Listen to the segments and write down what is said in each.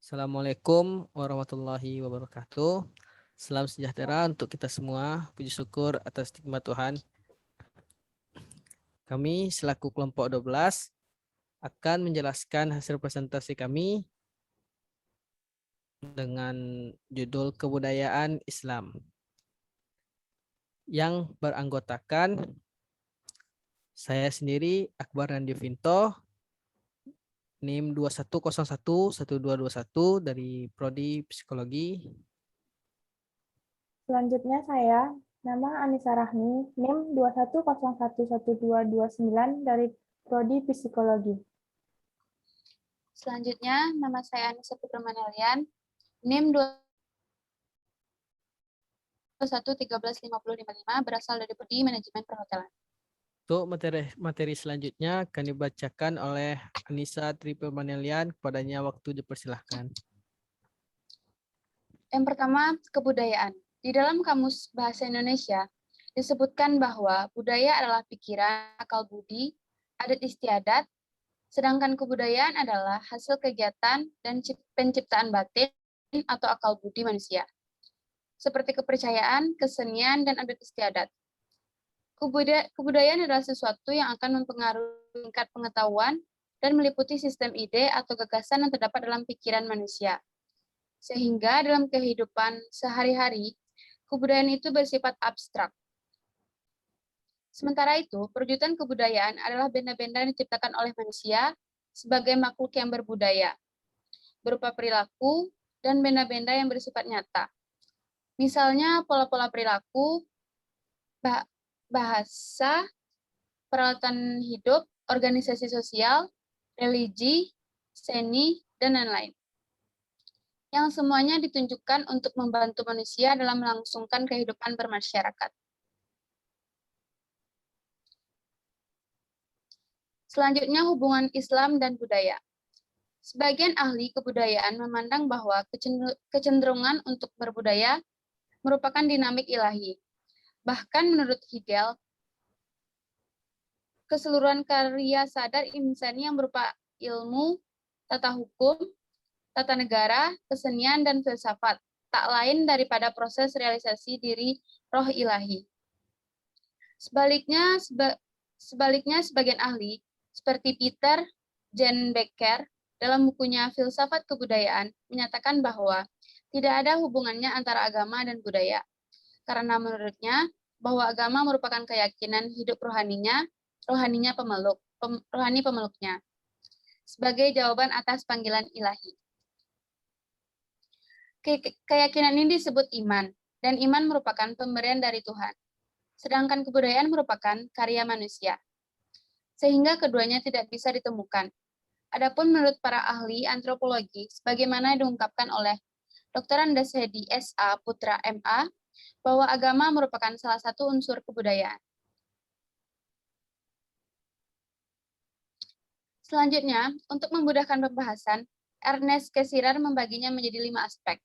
Assalamualaikum warahmatullahi wabarakatuh. Salam sejahtera untuk kita semua. Puji syukur atas nikmat Tuhan. Kami selaku kelompok 12 akan menjelaskan hasil presentasi kami dengan judul Kebudayaan Islam yang beranggotakan saya sendiri Akbar Randi Vinto, NIM 21011221 dari Prodi Psikologi. Selanjutnya saya, nama Anissa Rahmi, NIM 21011229 dari Prodi Psikologi. Selanjutnya, nama saya Anissa Putramanialian, NIM 21135055, berasal dari Prodi Manajemen Perhotelan. Untuk materi selanjutnya akan dibacakan oleh Anissa Triplemanelian. Kepadanya waktu dipersilahkan. Yang pertama, kebudayaan. Di dalam Kamus Bahasa Indonesia, disebutkan bahwa budaya adalah pikiran, akal budi, adat istiadat, sedangkan kebudayaan adalah hasil kegiatan dan penciptaan batin atau akal budi manusia, seperti kepercayaan, kesenian, dan adat istiadat. Kebudayaan adalah sesuatu yang akan mempengaruhi tingkat pengetahuan dan meliputi sistem ide atau gagasan yang terdapat dalam pikiran manusia. Sehingga dalam kehidupan sehari-hari, kebudayaan itu bersifat abstrak. Sementara itu, perwujudan kebudayaan adalah benda-benda yang diciptakan oleh manusia sebagai makhluk yang berbudaya, berupa perilaku dan benda-benda yang bersifat nyata. Misalnya pola-pola perilaku, bahasa, peralatan hidup, organisasi sosial, religi, seni, dan lain-lain. Yang semuanya ditunjukkan untuk membantu manusia dalam melangsungkan kehidupan bermasyarakat. Selanjutnya, hubungan Islam dan budaya. Sebagian ahli kebudayaan memandang bahwa kecenderungan untuk berbudaya merupakan dinamik ilahi. Bahkan menurut Hegel, keseluruhan karya sadar insani yang berupa ilmu, tata hukum, tata negara, kesenian, dan filsafat, tak lain daripada proses realisasi diri roh ilahi. Sebaliknya sebagian ahli, seperti Peter Jan Becker, dalam bukunya Filsafat Kebudayaan, menyatakan bahwa tidak ada hubungannya antara agama dan budaya, karena menurutnya bahwa agama merupakan keyakinan hidup rohani pemeluknya, sebagai jawaban atas panggilan ilahi. Keyakinan ini disebut iman, dan iman merupakan pemberian dari Tuhan, sedangkan kebudayaan merupakan karya manusia, sehingga keduanya tidak bisa ditemukan. Adapun menurut para ahli antropologi, sebagaimana diungkapkan oleh Dr. Andes Hedi S.A. Putra M.A., bahwa agama merupakan salah satu unsur kebudayaan. Selanjutnya, untuk memudahkan pembahasan, Ernest Cassirer membaginya menjadi 5 aspek.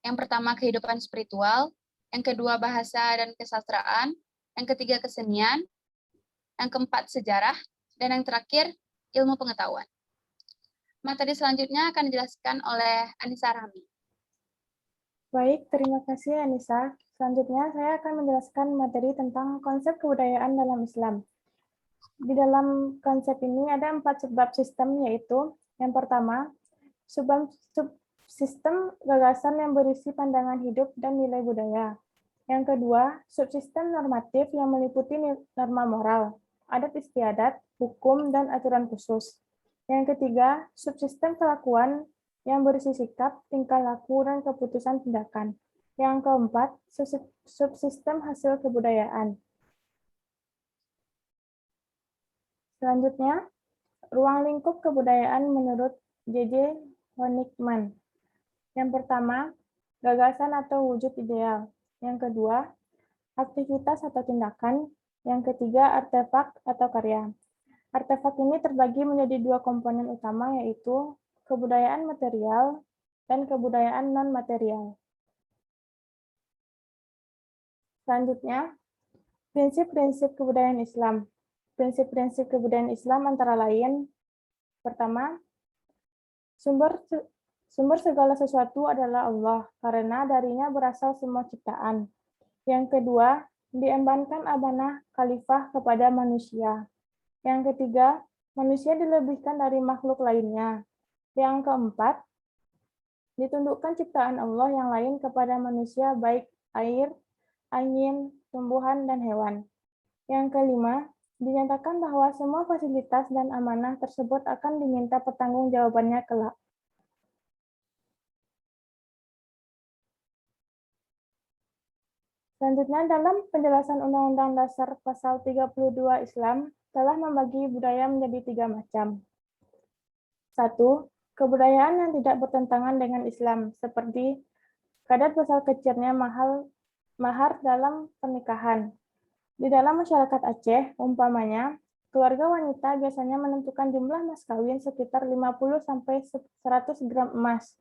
Yang pertama, kehidupan spiritual. Yang kedua, bahasa dan kesastraan. Yang ketiga, kesenian. Yang keempat, sejarah. Dan yang terakhir, ilmu pengetahuan. Materi selanjutnya akan dijelaskan oleh Anissa Rahmi. Baik, terima kasih Anissa. Selanjutnya saya akan menjelaskan materi tentang konsep kebudayaan dalam Islam. Di dalam konsep ini ada 4 subbab sistem, yaitu yang pertama, subsistem gagasan yang berisi pandangan hidup dan nilai budaya. Yang kedua, subsistem normatif yang meliputi norma moral, adat istiadat, hukum, dan aturan khusus. Yang ketiga, subsistem kelakuan yang berisi sikap, tingkah laku, dan keputusan tindakan. Yang keempat, subsistem hasil kebudayaan. Selanjutnya, ruang lingkup kebudayaan menurut J.J. Honigman. Yang pertama, gagasan atau wujud ideal. Yang kedua, aktivitas atau tindakan. Yang ketiga, artefak atau karya. Artefak ini terbagi menjadi 2 komponen utama, yaitu kebudayaan material dan kebudayaan non-material. Selanjutnya, prinsip-prinsip kebudayaan Islam. Prinsip-prinsip kebudayaan Islam antara lain, pertama, Sumber segala sesuatu adalah Allah, karena darinya berasal semua ciptaan. Yang kedua, diembankan amanah khalifah kepada manusia. Yang ketiga, manusia dilebihkan dari makhluk lainnya. Yang keempat, ditundukkan ciptaan Allah yang lain kepada manusia, baik air, angin, tumbuhan, dan hewan. Yang kelima, dinyatakan bahwa semua fasilitas dan amanah tersebut akan diminta pertanggungjawabannya kelak. Selanjutnya, dalam penjelasan Undang-Undang Dasar Pasal 32 Islam telah membagi budaya menjadi 3 macam. 1. Kebudayaan yang tidak bertentangan dengan Islam, seperti kadar besar kecilnya mahar dalam pernikahan. Di dalam masyarakat Aceh, umpamanya, keluarga wanita biasanya menentukan jumlah mas kawin sekitar 50-100 gram emas.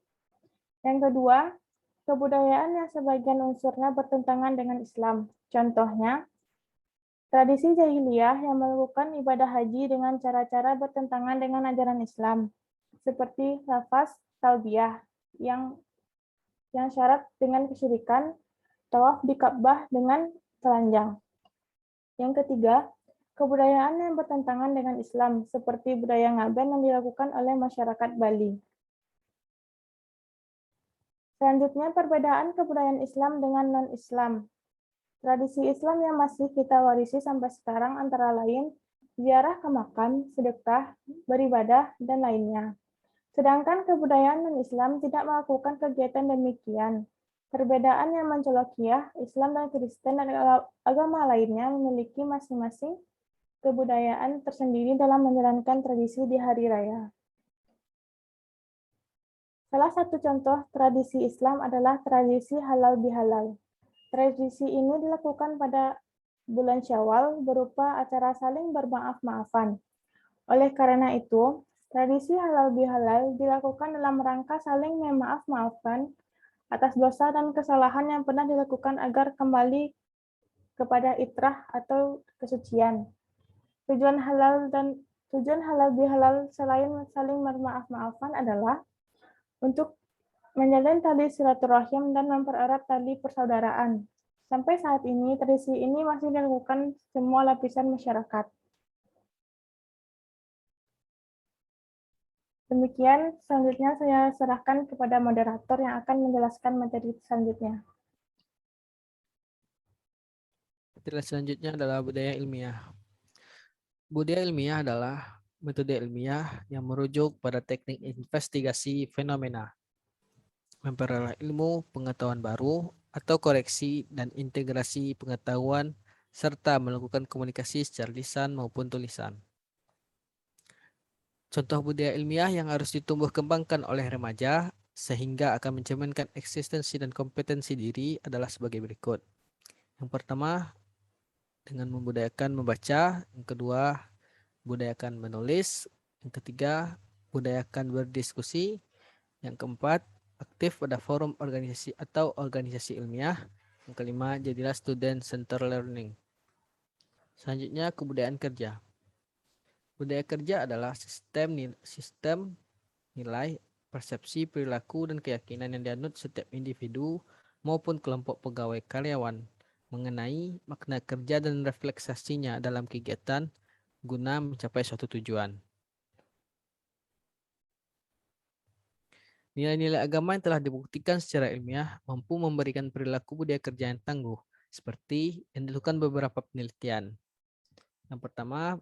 Yang kedua, kebudayaan yang sebagian unsurnya bertentangan dengan Islam. Contohnya, tradisi jahiliyah yang melakukan ibadah haji dengan cara-cara bertentangan dengan ajaran Islam, seperti lafaz talbiyah yang syarat dengan kesyirikan, tawaf di Ka'bah dengan telanjang. Yang ketiga, kebudayaan yang bertentangan dengan Islam, seperti budaya ngaben yang dilakukan oleh masyarakat Bali. Selanjutnya, perbedaan kebudayaan Islam dengan non-Islam. Tradisi Islam yang masih kita warisi sampai sekarang antara lain ziarah ke makam, sedekah, beribadah, dan lainnya. Sedangkan kebudayaan non-Islam tidak melakukan kegiatan demikian. Perbedaan yang mencolokiyah, Islam dan Kristen dan agama lainnya memiliki masing-masing kebudayaan tersendiri dalam menjalankan tradisi di hari raya. Salah satu contoh tradisi Islam adalah tradisi halal bihalal. Tradisi ini dilakukan pada bulan Syawal berupa acara saling bermaaf-maafan. Oleh karena itu, tradisi halal bihalal dilakukan dalam rangka saling memaaf-maafkan atas dosa dan kesalahan yang pernah dilakukan agar kembali kepada itrah atau kesucian. Tujuan halal bihalal selain saling bermaaf-maafan adalah untuk menjalin tali silaturahim dan mempererat tali persaudaraan. Sampai saat ini, tradisi ini masih dilakukan semua lapisan masyarakat. Demikian, selanjutnya saya serahkan kepada moderator yang akan menjelaskan materi selanjutnya. Materi selanjutnya adalah budaya ilmiah. Budaya ilmiah adalah metode ilmiah yang merujuk pada teknik investigasi fenomena, memperoleh ilmu, pengetahuan baru, atau koreksi dan integrasi pengetahuan, serta melakukan komunikasi secara lisan maupun tulisan. Contoh budaya ilmiah yang harus ditumbuh kembangkan oleh remaja sehingga akan mencerminkan eksistensi dan kompetensi diri adalah sebagai berikut. Yang pertama, dengan membudayakan membaca. Yang kedua, budayakan menulis. Yang ketiga, budayakan berdiskusi. Yang keempat, aktif pada forum organisasi atau organisasi ilmiah. Yang kelima, jadilah student center learning. Selanjutnya, kebudayaan kerja. Budaya kerja adalah sistem nilai, persepsi, perilaku, dan keyakinan yang dianut setiap individu maupun kelompok pegawai karyawan mengenai makna kerja dan refleksasinya dalam kegiatan guna mencapai suatu tujuan. Nilai-nilai agama yang telah dibuktikan secara ilmiah mampu memberikan perilaku budaya kerja yang tangguh, seperti yang dilakukan beberapa penelitian. Yang pertama,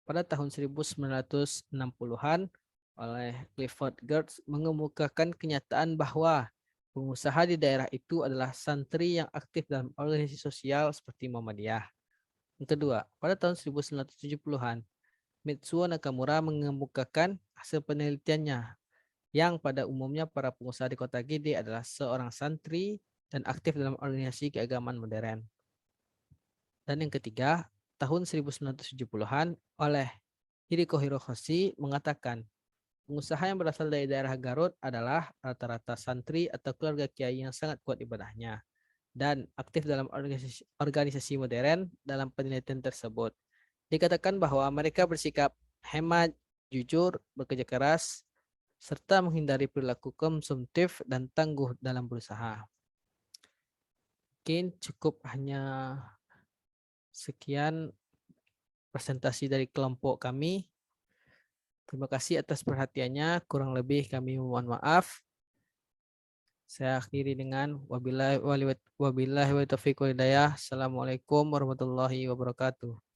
pada tahun 1960-an oleh Clifford Geertz mengemukakan kenyataan bahwa pengusaha di daerah itu adalah santri yang aktif dalam organisasi sosial seperti Muhammadiyah. Yang kedua, pada tahun 1970-an, Mitsuo Nakamura mengemukakan hasil penelitiannya yang pada umumnya para pengusaha di kota Gede adalah seorang santri dan aktif dalam organisasi keagamaan modern. Dan yang ketiga, tahun 1970-an oleh Hiriko Hirohoshi mengatakan pengusaha yang berasal dari daerah Garut adalah rata-rata santri atau keluarga kiai yang sangat kuat ibadahnya dan aktif dalam organisasi modern. Dalam penelitian tersebut dikatakan bahwa mereka bersikap hemat, jujur, bekerja keras, serta menghindari perilaku konsumtif dan tangguh dalam berusaha. Mungkin cukup hanya sekian presentasi dari kelompok kami. Terima kasih atas perhatiannya. Kurang lebih kami mohon maaf. Saya akhiri dengan wabillahi taufiq wal hidayah. Assalamualaikum warahmatullahi wabarakatuh.